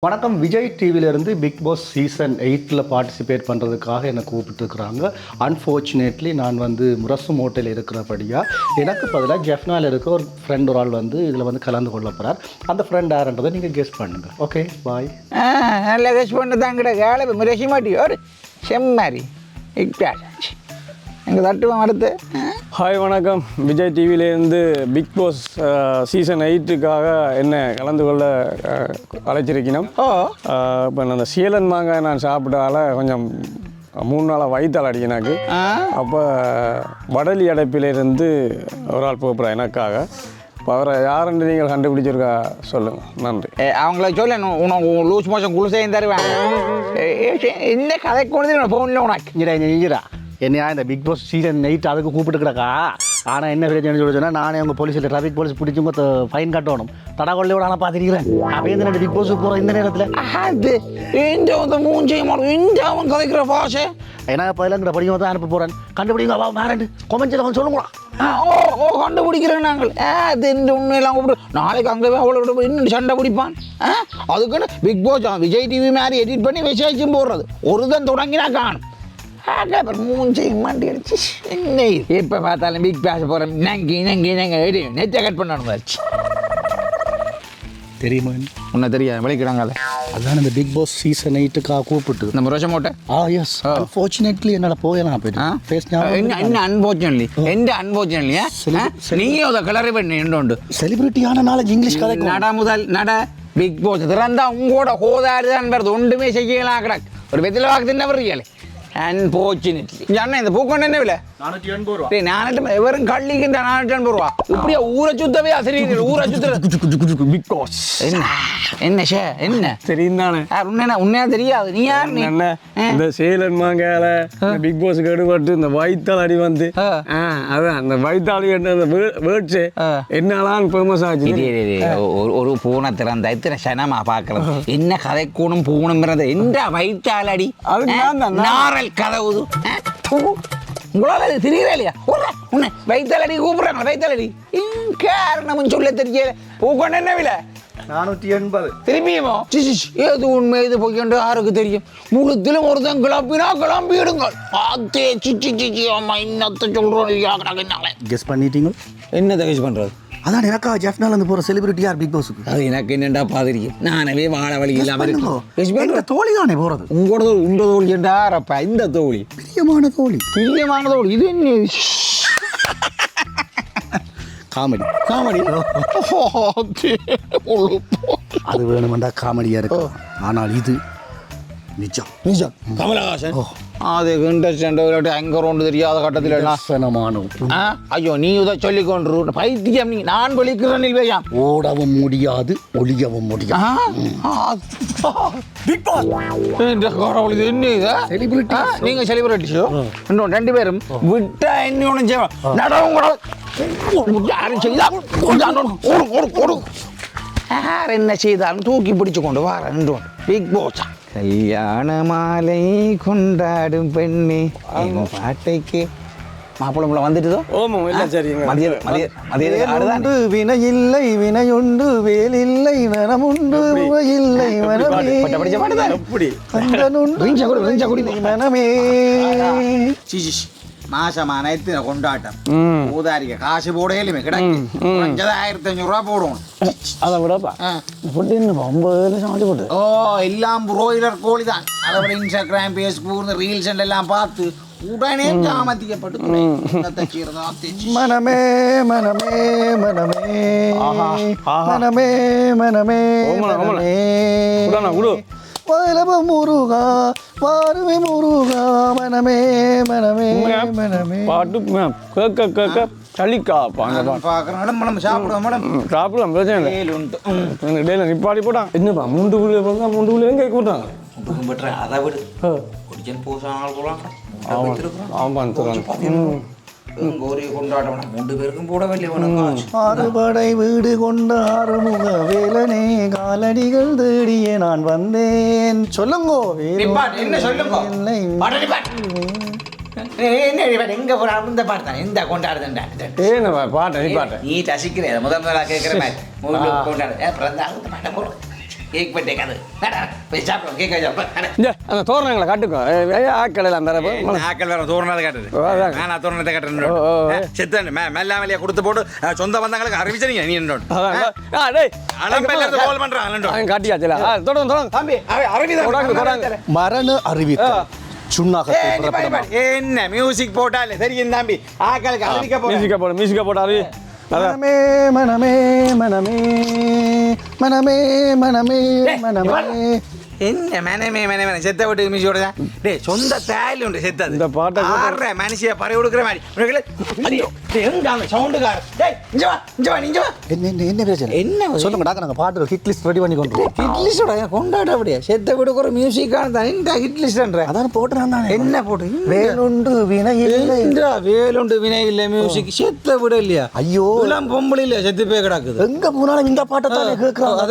வணக்கம். விஜய் டிவியிலேருந்து Bigg Boss season 8ல் பார்ட்டிசிபேட் பண்ணுறதுக்காக என்னை கூப்பிட்டுருக்குறாங்க. அன்ஃபார்ச்சுனேட்லி நான் முரசு மோட்டையில் இருக்கிறபடியாக எனக்கு பதிலாக ஜெஃப்னாவில் இருக்க ஒரு ஃப்ரெண்ட் ஒரு ஆள் இதில் கலந்து கொள்ள போகிறார். அந்த ஃப்ரெண்ட் யாருன்றதை நீங்கள் கெஸ் பண்ணுங்கள். ஓகே, பாய். நல்லா கெஸ் பண்ண தாங்கிட்ட வேலை முரசி மாட்டி ஒரு செம்மாரி எங்கள் தட்டுவோம் அடுத்து. ஹாய், வணக்கம். விஜய் டிவியிலேருந்து பிக் பாஸ் சீசன் 8க்காக என்ன கலந்து கொள்ள அழைச்சிருக்கணும். இப்போ அந்த சீலன் மாங்காய் நான் சாப்பிட்டால கொஞ்சம் 3 நாளாக வயிற்றால் அடி எனக்கு. அப்போ வடலி அடைப்பிலிருந்து ஒரு ஆள் போகிறேன் எனக்காக. இப்போ அவரை யாருன்னு நீங்கள் கண்டுபிடிச்சிருக்கா சொல்லுங்கள். நன்றி. அவங்கள சொல்ல உனக்கு லூஸ் மோஷன் குளிசையும் தருவேன். என்ன கதை கொண்டு ஃபோனில் உனக்கு இஞ்சிரா என்னையா இந்த பிக் பாஸ் சீசன் 8 அதுக்கு கூப்பிட்டுக்கிடக்கா. ஆனால் என்ன பிரச்சனை சொல்லி சொன்னால் நானே உங்கள் போலீஸில் டிராஃபிக் போலீஸ் பிடிச்சி ஃபைன் கட்டணும். தடா கொள்ளையோட ஆனால் பார்த்துருக்கிறேன். அப்போ எந்த பிக் பாஸுக்கு போகிறோம் இந்த நேரத்தில் அது இந்த வந்து மூஞ்சையும் இந்த அவன் கதைக்கிற பாஷை ஏன்னா பதிலங்கிற படிக்க தான் அனுப்ப போகிறேன். கண்டுபிடிங்க வேறண்டு கொமெண்ட்ஸில் அவன் சொல்லுங்களா. ஓ கண்டுபிடிக்கிறேன் நாங்கள். அது இந்த உண்மையெல்லாம் கூப்பிட்டு நாளைக்கு அங்கே அவ்வளோ இன்னும் சண்டை பிடிப்பான். அதுக்குன்னு பிக் பாஸ் விஜய் டிவி மாதிரி எடிட் பண்ணி விசேஷம் போடுறது ஒருதான் தொடங்கினா காணும். மூஞ்சையும் மாட்டி அடிச்சு என்ன எப்போ பார்த்தாலும் பிக் பாஸ் போகிறேன். நெச்சை கட் பண்ணணும் தெரியுமா? உன்னை தெரியாது விளைக்கிறாங்க. அதுதான் இந்த பிக் பாஸ் சீசன் 8க்காக கூப்பிட்டு நம்ம ரோஷம் மோட்டை. எஸ், அன்ஃபார்ச்சுனேட்லி என்னால் போயலாம் போயிட்டு என்ன அன்ஃபார்ச்சுனேட்லி எந்த அன்ஃபார்ச்சுனேட்லியா நீயும் அதை கிளறி பண்ணி என்னோண்டு செலிபிரிட்டியான நாலேஜ் இங்கிலீஷ் கதை நட முதல் நட பிக் பாஸ் திறந்தா உங்களோட கோதாரி தான் வருது. ஒன்றுமே செய்யலாம் கிடக்கு. ஒரு வெத்தில வாக்கு தின்ன வர்றீங்களே. அன்ஃபார்ச்சுனேட்லி அண்ணா இந்த பூக்கொண்டு என்ன விலை? 480 ரூபா. 480 வெறும் கள்ளிக்கின்ற 480 ரூபா. இப்படியா ஊரை சுத்தவே அசரிங்க. ஊரை சுத்த பிக் பாஸ் என்ன ஷே என்ன தெரியும் தானே? உண்மையா தெரியாது. நீ யார்? நீ என்ன இந்த சேலன் மாங்கால பிக் பாஸ் கடுபட்டு இந்த வயிற்றால் அடி அதான் அந்த வயிற்றாளி அந்த வேர்ட்ஸு என்னாலாம் ஃபேமஸ் ஆச்சு. ஒரு பூனை திறந்த இத்தனை சனமா பார்க்கறது என்ன கதை கூணும் பூணும் எந்த வயிற்றால் அடி நாரல் கதவுது. உங்களால் அது தெரியல இல்லையா? உன்னை வயிற்றாலடி கூப்பிட்றாங்களா? வயிற்றாலடி காரணம் சொல்ல தெரியல. பூக்கொண்டு என்ன விலை? 480. திரும்பியுமோ ஏது உண்மை இது போய்கொண்டு யாருக்கு தெரியும்? முழுத்திலும் ஒருத்தன் கிளம்பினா கிளம்பிடுங்க. அதே சிச்சி அம்மா இன்னத்தை சொல்கிறோம். கெஸ் பண்ணிட்டீங்க? என்னத்தை கெஸ் பண்ணுறது? அதான் எனக்கா ஜெஃப்னால இருந்து போகிற செலிபிரிட்டி யார் பிக் பாஸுக்கு? அது எனக்கு என்னண்டா பாதிரியும். நானவே வாழ வழி இல்லாமல் தோழி தானே போகிறது. உங்களோட உண்ட தோழி என்றாரப்பா. இந்த தோழி பிரியமான தோழி. பிரியமான தோழி இது என்ன காமெடி அது வேணுமெண்டா காமெடியாக இருக்கும். ஆனால் இது நிஜம் கமலஹாசன். அது இன்ட்ரெஸ்ட் அங்கே ஒன்று தெரியாத கட்டத்தில் ஐயோ நீ இதை சொல்லி கொண்டு பைத்தியம். நீ நான் வெளிக்கிறேன் இல்லையா? ஓடவும் முடியாது ஒளியவும் முடியாது. என்ன இது செலிபிரிட்டி? நீங்க செலிபிரிட்டிஸோ இன்னும் 2 பேரும் விட்டா என்ன ஒன்றும் செய்வோம். நடவும் கூட யாரும் செய்தா யார் என்ன செய்தாலும் தூக்கி பிடிச்சு கொண்டு வர பிக் பாஸ். கல்யாண மாலை கொண்டாடும் பெண்ணே பாட்டைக்கு மாப்பிள்ளை வந்துட்டுதோ? மதியுண்டு வினையில்லை வினையுண்டு வேலில்லை மனமுண்டு இல்லை மனமே. மாசமான எத்தனை கொண்டாட்டம் ஊதாரிக்க காசு போடையிலுமே கிடைக்கும். 1500 ரூபா போடுவோம். அதை விடப்பா போட்டு எல்லாம் புரோயிலர் கோழி தான். அதை விட இன்ஸ்டாகிராம் ஃபேஸ்புக் ரீல்ஸ் எல்லாம் பார்த்து உடனே சாமத்திக்கப்பட்டு மனமே மனமே மனமே மனமே மனமே முருகா பாருமே முருகா மனமே மனமே மனமே பாட்டு கேட்க கேட்க சளிக்கா சாப்பிடுவோம் பிரச்சனை இல்லை. நிப்பாடி போட்டான் என்னப்பா 3 புள்ளி 3 புள்ளி எங்கே போட்டாங்க? அதை விடு கொண்டாட்டம் 3 பேருக்கும் போட ஆறுபடை வீடு கொண்ட ஆறுமுக வேலனே காலடிகள் தேடியே நான் வந்தேன். சொல்லுங்கோ என்ன சொல்லுங்க எங்க இந்த பாட்டு எந்த கொண்டாடுதுண்டா பாட்டு நீ ரசிக்கிறேன் முதல் கேட்கிற மாதிரி கொண்டாடு. கேக் பட்டே கதை போய் சாப்பிடுவோம் கேக் சாப்பிடுவோம் இந்த அந்த தோரணங்களை காட்டுக்கோ ஆக்கடையில் அந்த ஆக்கள் வேற தோரணத்தை காட்டுது நான் தோரணத்தை காட்டுறேன் செத்தேன் மெல்லாமலையா கொடுத்து போட்டு சொந்த பந்தங்களுக்கு அறிவிச்சீங்க நீ என்னோட கோல் பண்றான் காட்டியாச்சுல தொடர்ந்து தொடர்ந்து தம்பி அறிவிதான் மரண அறிவித்த சுண்ணாக என்ன மியூசிக் போட்டாலே தெரியும் தம்பி ஆக்களுக்கு அறிவிக்க மியூசிக்கை போட்டாரு மனமே மனமே மனமே மனமே மனமே மனமே என்ன மனமே மனமே செத்த விட்டு மியூசிக் டேய் சொந்த தாயில் உண்டு செத்தது இந்த பாட்டை ஆடுற மனுஷிய பறி கொடுக்குற மாதிரி எங்க அந்த சவுண்டுக்கார டேய் இங்க வா நீங்க வா என்ன என்ன என்ன பிரச்சனை என்ன சொல்லுங்க டாக்டர் நாங்கள் பாட்டு ஹிட் லிஸ்ட் ரெடி பண்ணி கொண்டு ஹிட் லிஸ்டோட கொண்டாட அப்படியே செத்த விடுக்கிற மியூசிக்கான தான் இந்த ஹிட் லிஸ்ட்ன்ற அதான் போட்டு நான் தானே என்ன போட்டு வேலுண்டு வினை இல்லை வேலுண்டு வினை இல்லை மியூசிக் செத்த விட இல்லையா ஐயோ இளம் பொம்பளை இல்லையா செத்து போய் கிடக்குது எங்க போனாலும் இந்த பாட்டை தானே கேட்கறாங்க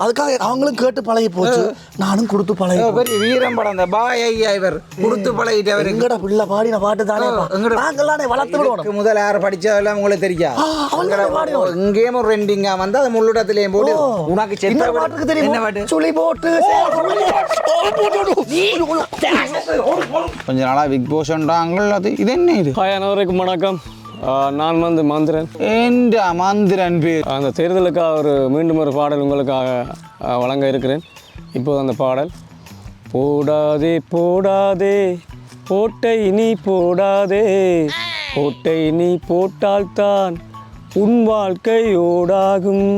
அதுக்காக அவங்களும் கேட்டு பழகி போச்சு நானும் கொடுத்து பழகி பெரிய வீரம் படம் அந்த பாய் ஐயா இவர் கொடுத்து பழகிட்டவர் எங்கடா பிள்ளை பாடின பாட்டு தானே நாங்களானே வளர்த்து விடுவோம் முதல்ல யார் படிச்சதெல்லாம் உங்களுக்கு தெரியாது இங்கேயும் ஒரு ரெண்டிங்கா வந்து அது முள்ளுடத்திலேயும் போட்டு உனக்கு செத்த பாட்டுக்கு தெரியும் என்ன பாட்டு சுழி போட்டு கொஞ்ச நாளா பிக் பாஸ்ன்றாங்க அது இது என்ன இது அனைவருக்கும் வணக்கம் நான் வந்து மந்திரன் எந்த மந்திரன் பேர் அந்த தேர்தலுக்காக மீண்டும் ஒரு பாடல் உங்களுக்காக வழங்க இருக்கிறேன் இப்போது அந்த பாடல் போடாதே போடாதே போட்டை நீ போடாதே போட்டை நீ போட்டால்தான் உன் வாழ்க்கை ஓடாகும்.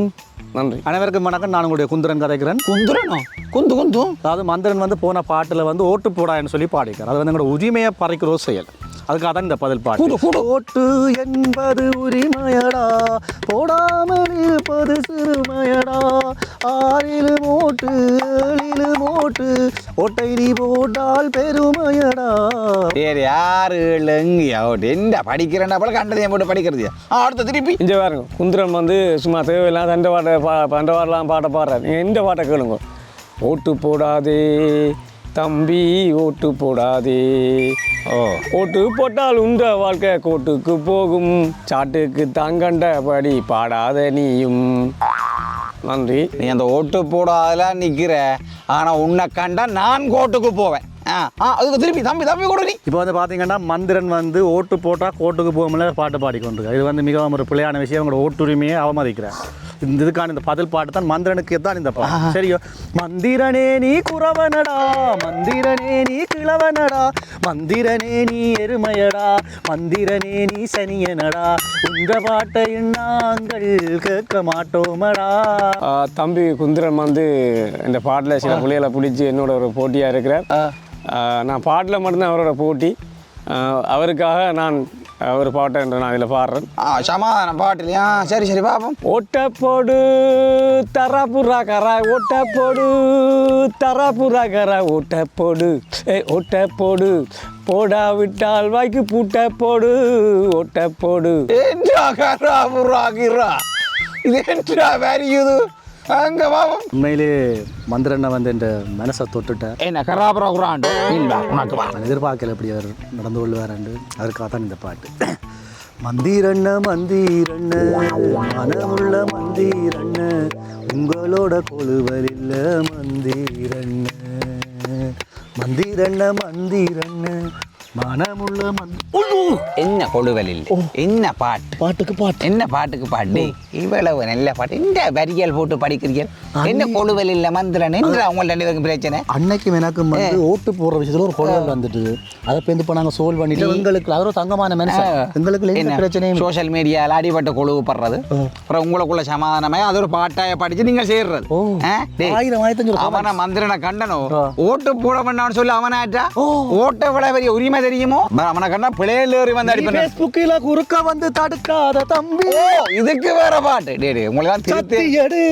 நன்றி. அனைவருக்கும் வணக்கம். நான் உங்களுடைய குந்திரன் கதைக்கிறேன். குந்திரனோ குந்து அதாவது மந்திரன் வந்து போன பாட்டில் வந்து ஓட்டு போடான்னு சொல்லி பாடிக்கிறார். அது வந்து எங்களோட உரிமையை பறிக்கிற ஒரு செயல். அதுக்காக தான் இந்த பதில் பாட்டு. ஓட்டு என்பது உரிமையடா, போடாமல் இருப்பது சிறுமையடா, ஆறிலும் ஓட்டு ஏழிலும் ஓட்டு, ஓட்டை நீ போட்டால் பெருமையடா. சரி யாரு எங்கேயா ஓட்டு என்ன படிக்கிறேன்னா போல கண்டதையும் போட்டு படிக்கிறது. அடுத்த திருப்பி இங்கே பாருங்க, குந்திரன் வந்து சும்மா தேவையில்லாத அந்த பாட்டெல்லாம் பாட்டை பாடுறாரு. நீங்கள் இந்த பாட்டை கேளுங்க. ஓட்டு போடாதே தம்பி ஓட்டு போடாதே, ஓட்டு போட்டால் உண்ட வாழ்க்கை கோட்டுக்கு போகும், சாட்டுக்கு தாங்கண்டபடி பாடாத நீயும். நன்றி. நீ அந்த ஓட்டு போடாதெல்லாம் நிற்கிற, ஆனால் உன்னை கண்டா நான் கோட்டுக்கு போவேன். அதுக்கு திருப்பி தம்பி கூட நீ இப்போ வந்து பார்த்தீங்கன்னா மந்திரன் வந்து ஓட்டு போட்டால் கோட்டுக்கு போகும்போது பாட்டு பாடிக்கொண்டிருக்காரு. இது வந்து மிகவும் ஒரு பிள்ளையான விஷயம். அவங்களோட ஓட்டுரிமையை அவமதிக்கிறார். இந்த இதுக்கான இந்த பதில் பாட்டு தான் மந்திரனுக்கு தான் இந்த பாட்டு. சரியோ? மந்திரனே நீ குறவனடா, மந்திரனே நீ கிழவனடா, மந்திரனே நீ எருமையடா, மந்திரனே நீ சனியனடா, இந்த பாட்டை நாங்கள் கேட்க மாட்டோமடா. தம்பி குந்திரன் வந்து இந்த பாட்டில் சில புள்ளிகளை பிடிச்சி என்னோட ஒரு போட்டியாக இருக்கிறார். நான் பாட்டில் மட்டும்தான் அவரோட போட்டி. அவருக்காக நான் ஒரு பாட்டை என்று நான் இதில் பாடுறேன். சமாதானம் பாட்டுலையா? சரி பாப்போம். ஓட்டப்போடு தரப்புறா கரா, ஓட்டப்போடு தரப்புறா கரா, ஓட்டப்போடு ஓட்டப்போடு, போடாவிட்டால் வாய்க்கு பூட்ட போடு, ஓட்டப்போடு. இது என்றா வேறியுது அங்க பாவம். உண்மையிலே மந்திரனை வந்து இந்த மனசை தொட்டுட்டேன். என்ன கராபுரா குராண்டு இல்லை உனக்கு வா. எதிர்பார்க்கல எப்படி அவர் நடந்து கொள்வாரண்டு. அதற்காக தான் இந்த பாட்டு. மந்திரண்ண மந்திரண்ண மனமுள்ள மந்திரண்ண, உங்களோட கொழுவல் இல்ல மந்திரண்ண, மந்திரண்ண மந்திரண்ண மனமுள்ள என்ன கொழுவலில் என்ன பாட்டு பாட்டுக்கு பாட்டு என்ன பாட்டுக்கு பாட்டு இவ்வளவு நல்ல பாட்டு இந்த வரிகள் போட்டு படிக்கிறீர்கள். என்ன கொழுவல் இல்லை மந்திரன் என்ற அவங்க ரெண்டு பேருக்கு பிரச்சனை. அன்னைக்கும் எனக்கும் வந்து ஓட்டு போடுற விஷயத்துல ஒரு கொழுவல் வந்துட்டு அதை இப்போ நாங்கள் சோல்வ் பண்ணிட்டு எங்களுக்கு அது ஒரு தங்கமான மனுஷன். எங்களுக்கு என்ன பிரச்சனையும் சோஷியல் மீடியாவில் அடிபட்ட கொழுவுப்படுறது, அப்புறம் உங்களுக்குள்ள சமாதானமே அது ஒரு பாட்டாய படிச்சு நீங்கள் செய்யறது. அவனை மந்திரனை கண்டனோ ஓட்டு போட வேண்டாம்னு சொல்லி அவனாட்டா ஓட்டை விட பெரிய உரிமை தெரியுமோ? அவனை கண்டா பிள்ளைகள் ஏறி வந்து அடிப்பேன். ஃபேஸ்புக்கில குறுக்க வந்து தடுக்காத தம்பி. இதுக்கு வேற பாட்டு உங்களுக்கு திருத்தி எடு,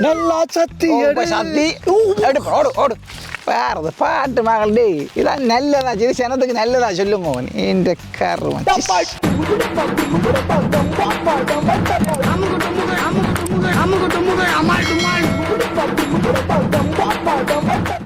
நல்லா சத்தி சத்தி எடு, ஓடு ஓடு. வேறது பாட்டு மகள் டே இதான் நல்லதா, சரி சனத்துக்கு நல்லதா சொல்லுங்க. இந்த கருவன்